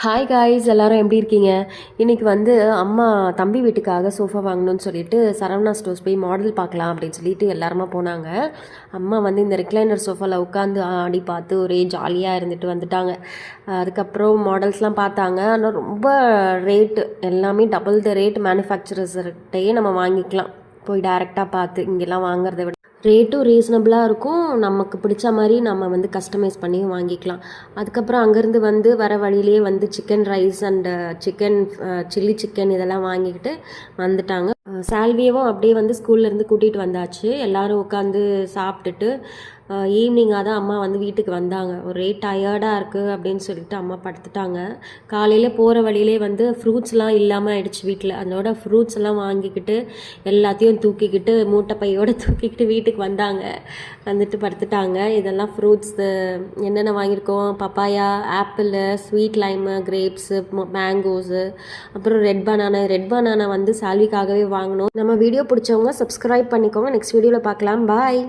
Hi guys, எல்லாரும் எப்படி இருக்கீங்க? இன்றைக்கி வந்து அம்மா தம்பி வீட்டுக்காக சோஃபா வாங்கணும்னு சொல்லிட்டு சரவணா ஸ்டோர்ஸ் போய் மாடல் பார்க்கலாம் அப்படின்னு சொல்லிட்டு எல்லாருமா போனாங்க. அம்மா வந்து இந்த ரெக்லைனர் சோஃபாவில் உட்காந்து ஆடி பார்த்து ஒரே ஜாலியாக இருந்துட்டு வந்துட்டாங்க. அதுக்கப்புறம் மாடல்ஸ்லாம் பார்த்தாங்க. ஆனால் ரொம்ப ரேட்டு எல்லாமே டபுள் த ரேட். மேனுஃபேக்சரர்ஸ்கிட்டையே நம்ம வாங்கிக்கலாம். போய் டேரெக்டாக பார்த்து இங்கெல்லாம் வாங்குறத விட ரேட்டும் ரீசனபிளாக இருக்கும். நமக்கு பிடிச்ச மாதிரி நம்ம வந்து கஸ்டமைஸ் பண்ணி வாங்கிக்கலாம். அதுக்கப்புறம் அங்கேருந்து வந்து வர வழியிலே வந்து chicken rice and chicken chilli chicken இதெல்லாம் வாங்கிக்கிட்டு வந்துட்டாங்க. சால்வியவும் அப்படியே வந்து ஸ்கூல்லேருந்து கூட்டிகிட்டு வந்தாச்சு. எல்லோரும் உட்காந்து சாப்பிட்டுட்டு ஈவினிங்காக தான் அம்மா வந்து வீட்டுக்கு வந்தாங்க. ஒரே டயர்டாக இருக்குது அப்படின்னு சொல்லிட்டு அம்மா படுத்துட்டாங்க. காலையில் போகிற வழியிலே வந்து ஃப்ரூட்ஸ்லாம் இல்லாமல் ஆயிடுச்சு வீட்டில். அதோட ஃப்ரூட்ஸ் எல்லாம் வாங்கிக்கிட்டு எல்லாத்தையும் தூக்கிக்கிட்டு மூட்டை பையோடு தூக்கிக்கிட்டு வீட்டுக்கு வந்தாங்க. வந்துட்டு படுத்துட்டாங்க. இதெல்லாம் ஃப்ரூட்ஸு என்னென்ன வாங்கியிருக்கோம்: papaya, apple, sweet lime, grapes, mangoes, அப்புறம் ரெட் பனானா வந்து சால்விக்காகவே வாங்கினோம். நம்ம வீடியோ பிடிச்சவங்க சப்ஸ்கிரைப் பண்ணிக்கோங்க. நெக்ஸ்ட் வீடியோவில் பார்க்கலாம். பாய்.